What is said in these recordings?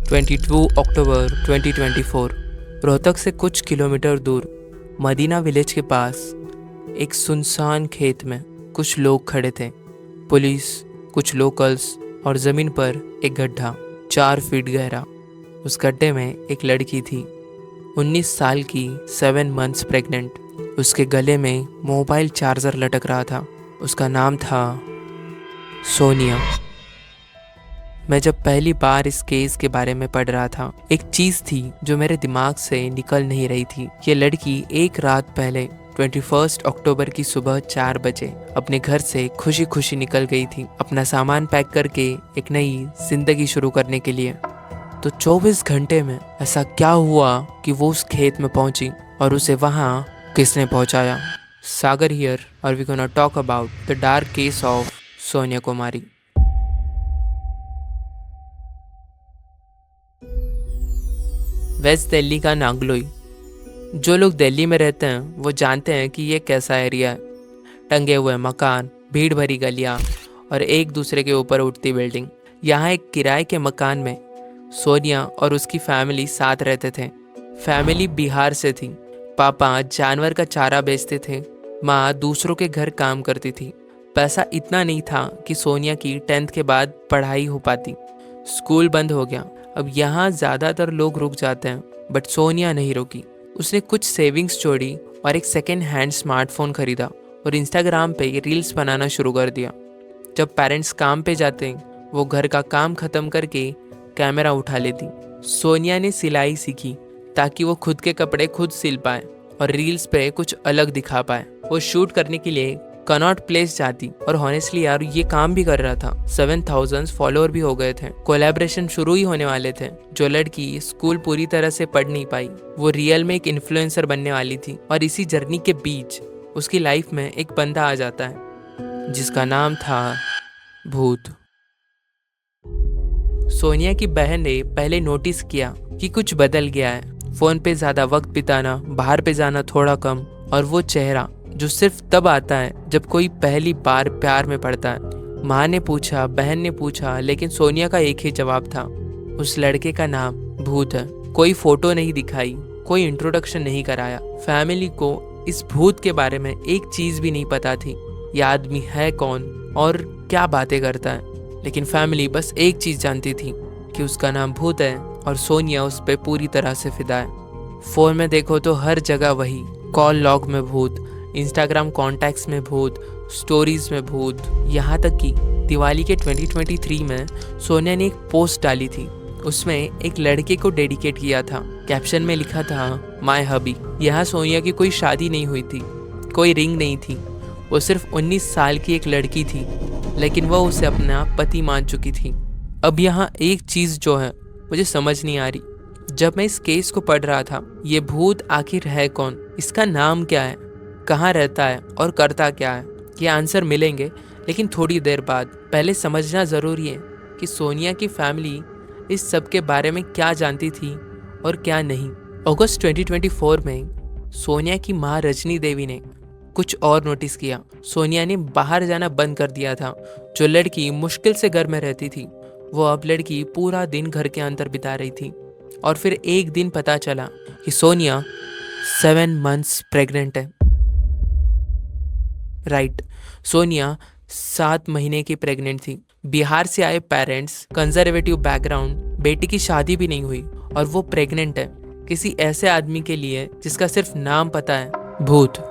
22 अक्टूबर 2024 रोहतक से कुछ किलोमीटर दूर मदीना विलेज के पास एक सुनसान खेत में कुछ लोग खड़े थे। पुलिस, कुछ लोकल्स और ज़मीन पर एक गड्ढा 4 फीट गहरा। उस गड्ढे में एक लड़की थी, 19 साल की, 7 मंथ्स प्रेग्नेंट। उसके गले में मोबाइल चार्जर लटक रहा था। उसका नाम था सोनिया। मैं जब पहली बार इस केस के बारे में पढ़ रहा था, एक चीज़ थी जो मेरे दिमाग से निकल नहीं रही थी। ये लड़की एक रात पहले 21 अक्टूबर की सुबह 4 बजे अपने घर से खुशी खुशी निकल गई थी, अपना सामान पैक करके एक नई जिंदगी शुरू करने के लिए। तो 24 घंटे में ऐसा क्या हुआ कि वो उस खेत में पहुंची और उसे वहां किसने पहुंचाया? सागर हियर और we gonna talk about the dark case of Sonia Kumari. West Delhi का नागलोई। जो लोग दिल्ली में रहते हैं वो जानते हैं कि ये कैसा एरिया है। टंगे हुए मकान, भीड़ भरी गलियां और एक दूसरे के ऊपर उठती बिल्डिंग। यहाँ एक किराए के मकान में सोनिया और उसकी फैमिली साथ रहते थे। फैमिली बिहार से थी। पापा जानवर का चारा बेचते थे, माँ दूसरों के घर काम करती थी। पैसा इतना नहीं था कि सोनिया की 10th के बाद पढ़ाई हो पाती। स्कूल बंद हो गया। अब यहाँ ज़्यादातर लोग रुक जाते हैं, बट सोनिया नहीं रुकी। उसने कुछ सेविंग्स जोड़ी और एक सेकेंड हैंड स्मार्टफोन खरीदा और इंस्टाग्राम पे रील्स बनाना शुरू कर दिया। जब पेरेंट्स काम पे जाते हैं, वो घर का काम ख़त्म करके कैमरा उठा लेती। सोनिया ने सिलाई सीखी ताकि वो खुद के कपड़े खुद सिल पाए और रील्स पे कुछ अलग दिखा पाए। वो शूट करने के लिए कनॉट प्लेस जाती और हॉनेस्टली यार ये काम भी कर रहा था। 7,000 फॉलोअर भी हो गए थे। कोलैबोरेशन शुरू ही होने वाले थे। जो लड़की स्कूल पूरी तरह से पढ़ नहीं पाई, वो रियल में एक इन्फ्लुएंसर बनने वाली थी। और इसी जर्नी के बीच उसकी लाइफ में एक बंदा आ जाता है जिसका नाम था भूत। सोनिया की बहन ने पहले नोटिस किया कि कुछ बदल गया है। फोन पे ज्यादा वक्त बिताना, बाहर पे जाना थोड़ा कम, और वो चेहरा जो सिर्फ तब आता है जब कोई पहली बार प्यार में पड़ता है। माँ ने पूछा, बहन ने पूछा, लेकिन सोनिया का एक ही जवाब था, उस लड़के का नाम भूत है। कोई फोटो नहीं दिखाई, कोई इंट्रोडक्शन नहीं कराया। फैमिली को इस भूत के बारे में एक चीज भी नहीं पता थी, ये आदमी है कौन और क्या बातें करता है। लेकिन फैमिली बस एक चीज जानती थी कि उसका नाम भूत है और सोनिया उस पर पूरी तरह से फिदा है। फोन में देखो तो हर जगह वही, कॉल लॉग में भूत, इंस्टाग्राम कॉन्टैक्ट्स में भूत, स्टोरीज में भूत। यहाँ तक कि दिवाली के 2023 में सोनिया ने एक पोस्ट डाली थी। उसमें एक लड़के को डेडिकेट किया था। कैप्शन में लिखा था, माय हबी। यहाँ सोनिया की कोई शादी नहीं हुई थी, कोई रिंग नहीं थी। वो सिर्फ 19 साल की एक लड़की थी, लेकिन वह उसे अपना पति मान चुकी थी। अब यहाँ एक चीज़ जो है मुझे समझ नहीं आ रही। जब मैं इस केस को पढ़ रहा था, ये भूत आखिर है कौन, इसका नाम क्या है, कहाँ रहता है और करता क्या है, ये आंसर मिलेंगे लेकिन थोड़ी देर बाद। पहले समझना ज़रूरी है कि सोनिया की फैमिली इस सब के बारे में क्या जानती थी और क्या नहीं। अगस्त 2024 में सोनिया की माँ रजनी देवी ने कुछ और नोटिस किया। सोनिया ने बाहर जाना बंद कर दिया था। जो लड़की मुश्किल से घर में रहती थी, वो अब लड़की पूरा दिन घर के अंदर बिता रही थी। और फिर एक दिन पता चला कि सोनिया 7 मंथ्स प्रेग्नेंट है। राइट, सोनिया 7 महीने की प्रेग्नेंट थी। बिहार से आए पेरेंट्स, कंजर्वेटिव बैकग्राउंड, बेटी की शादी भी नहीं हुई और वो प्रेग्नेंट है किसी ऐसे आदमी के लिए जिसका सिर्फ नाम पता है, भूत।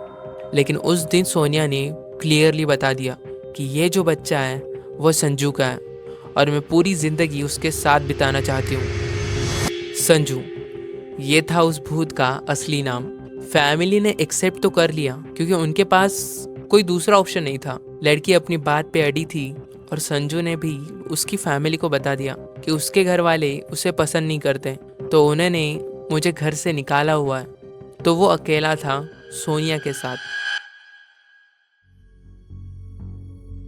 लेकिन उस दिन सोनिया ने क्लियरली बता दिया कि ये जो बच्चा है वो संजू का है और मैं पूरी जिंदगी उसके साथ बिताना चाहती हूँ। संजू, ये था उस भूत का असली नाम। फैमिली ने एक्सेप्ट तो कर लिया क्योंकि उनके पास कोई दूसरा ऑप्शन नहीं था। लड़की अपनी बात पे अड़ी थी और संजू ने भी उसकी फैमिली को बता दिया कि उसके घर वाले उसे पसंद नहीं करते, तो उन्होंने मुझे घर से निकाला हुआ है। तो वो अकेला था सोनिया के साथ।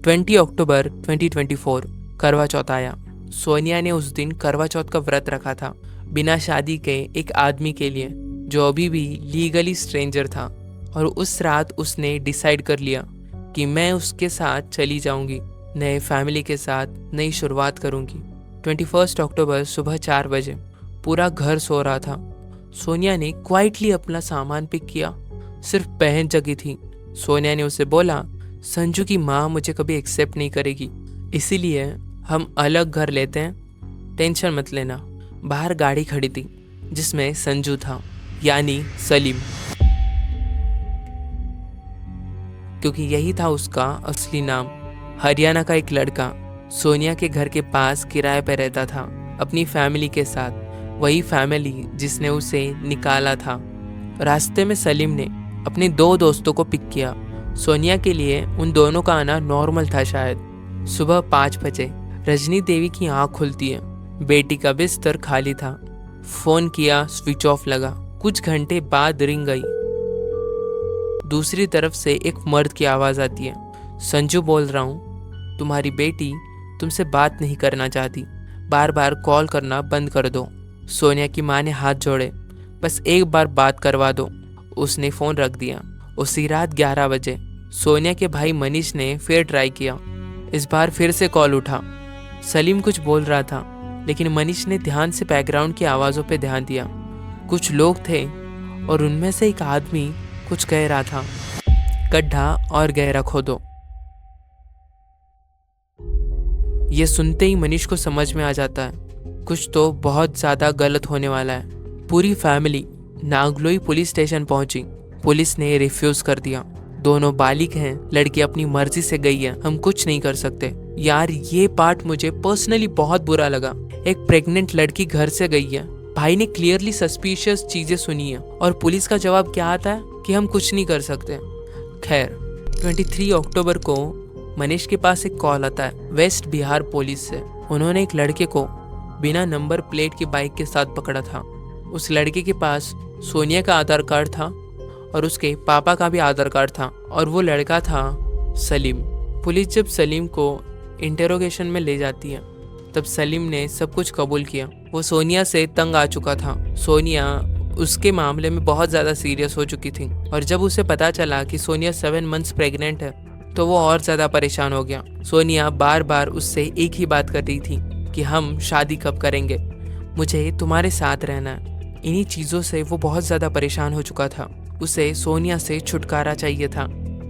20 अक्टूबर 2024 करवा चौथ आया। सोनिया ने उस दिन करवा चौथ का व्रत रखा था, बिना शादी के एक आदमी के लिए जो अभी भी लीगली स्ट्रेंजर था। और उस रात उसने डिसाइड कर लिया कि मैं उसके साथ चली जाऊंगी, नए फैमिली के साथ नई शुरुआत करूंगी। 21 अक्टूबर सुबह 4 बजे पूरा घर सो रहा था। सोनिया ने क्वाइटली अपना सामान पिक किया। सिर्फ बहन जगी थी। सोनिया ने उसे बोला, संजू की माँ मुझे कभी एक्सेप्ट नहीं करेगी, इसीलिए हम अलग घर लेते हैं, टेंशन मत लेना। बाहर गाड़ी खड़ी थी जिसमें संजू था, यानी सलीम, क्योंकि यही था उसका असली नाम। हरियाणा का एक लड़का सोनिया के घर के पास किराए पर रहता था अपनी फैमिली के साथ, वही फैमिली जिसने उसे निकाला था। रास्ते में सलीम ने अपने 2 दोस्तों को पिक किया। सोनिया के लिए उन दोनों का आना नॉर्मल था शायद। सुबह 5 बजे रजनी देवी की आंख खुलती है। बेटी का बिस्तर खाली था। फोन किया, स्विच ऑफ लगा। कुछ घंटे बाद रिंग गई। दूसरी तरफ से एक मर्द की आवाज़ आती है, संजू बोल रहा हूँ, तुम्हारी बेटी तुमसे बात नहीं करना चाहती, बार बार कॉल करना बंद कर दो। सोनिया की माँ ने हाथ जोड़े, बस एक बार बात करवा दो। उसने फ़ोन रख दिया। उसी रात 11 बजे सोनिया के भाई मनीष ने फिर ट्राई किया। इस बार फिर से कॉल उठा। सलीम कुछ बोल रहा था, लेकिन मनीष ने ध्यान से बैकग्राउंड की आवाज़ों पे ध्यान दिया। कुछ लोग थे और उनमें से एक आदमी कुछ कह रहा था, गड्ढा और गहरा खोदो। ये सुनते ही मनीष को समझ में आ जाता है कुछ तो बहुत ज़्यादा गलत होने वाला है। पूरी फैमिली नागलोई पुलिस स्टेशन पहुंची। पुलिस ने रिफ्यूज़ कर दिया। दोनों बालिग हैं, लड़की अपनी मर्जी से गई है, हम कुछ नहीं कर सकते। यार ये पार्ट मुझे पर्सनली बहुत बुरा लगा। एक प्रेग्नेंट लड़की घर से गई है, भाई ने क्लियरली सस्पिशियस चीजें सुनी है और पुलिस का जवाब क्या आता है कि हम कुछ नहीं कर सकते। खैर 23 अक्टूबर को मनीष के पास एक कॉल आता है वेस्ट बिहार पुलिस से। उन्होंने एक लड़के को बिना नंबर प्लेट की बाइक के साथ पकड़ा था। उस लड़के के पास सोनिया का आधार कार्ड था और उसके पापा का भी आधार कार्ड था और वो लड़का था सलीम। पुलिस जब सलीम को इंटेरोगेशन में ले जाती है तब सलीम ने सब कुछ कबूल किया। वो सोनिया से तंग आ चुका था। सोनिया उसके मामले में बहुत ज़्यादा सीरियस हो चुकी थी और जब उसे पता चला कि सोनिया 7 मंथ्स प्रेग्नेंट है तो वो और ज़्यादा परेशान हो गया। सोनिया बार बार उससे एक ही बात कर रही थी कि हम शादी कब करेंगे, मुझे तुम्हारे साथ रहना है। इन्हीं चीज़ों से वो बहुत ज़्यादा परेशान हो चुका था। उसे सोनिया से छुटकारा चाहिए था।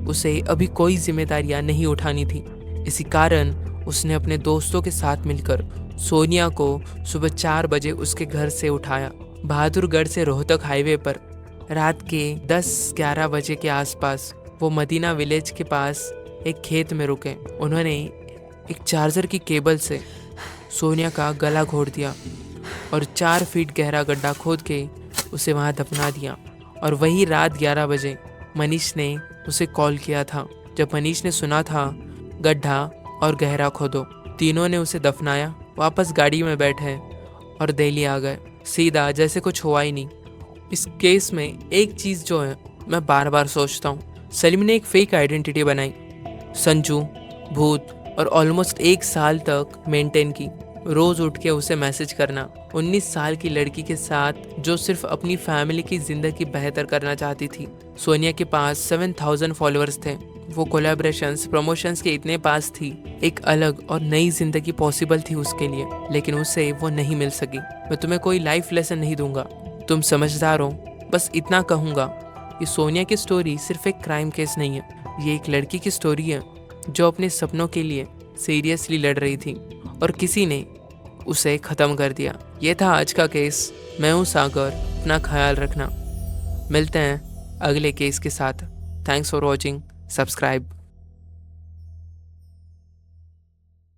उसे अभी कोई जिम्मेदारियां नहीं उठानी थी। इसी कारण उसने अपने दोस्तों के साथ मिलकर सोनिया को सुबह 4 बजे उसके घर से उठाया। बहादुरगढ़ से रोहतक हाईवे पर रात के 10-11 बजे के आसपास वो मदीना विलेज के पास एक खेत में रुके। उन्होंने एक चार्जर की केबल से सोनिया का गला घोट दिया और 4 फीट गहरा गड्ढा खोद के उसे वहाँ दफना दिया। और वही रात 11 बजे मनीष ने उसे कॉल किया था। जब मनीष ने सुना था गड्ढा और गहरा खोदो, तीनों ने उसे दफनाया, वापस गाड़ी में बैठे और दिल्ली आ गए सीधा, जैसे कुछ हुआ ही नहीं। इस केस में एक चीज़ जो है मैं बार बार सोचता हूँ, सलीम ने एक फेक आइडेंटिटी बनाई, संजू, भूत, और ऑलमोस्ट 1 साल तक मेंटेन की। रोज़ उठ के उसे मैसेज करना। 19 साल की लड़की के साथ जो सिर्फ अपनी फैमिली की ज़िंदगी बेहतर करना चाहती थी। सोनिया के पास 7000 फॉलोअर्स थे। वो कोलैबोरेशंस, प्रमोशंस के इतने पास थी। एक अलग और नई ज़िंदगी पॉसिबल थी उसके लिए, लेकिन उसे वो नहीं मिल सकी। मैं तुम्हें कोई लाइफ लेसन नहीं दूंगा, तुम समझदार हो, बस इतना कहूँगा। ये सोनिया की स्टोरी सिर्फ एक क्राइम केस नहीं है, ये एक लड़की की स्टोरी है जो अपने सपनों के लिए सीरियसली लड़ रही थी और किसी ने उसे ख़त्म कर दिया। ये था आज का केस। मैं हूँ सागर, अपना ख्याल रखना। मिलते हैं अगले केस के साथ। Thanks for watching, subscribe.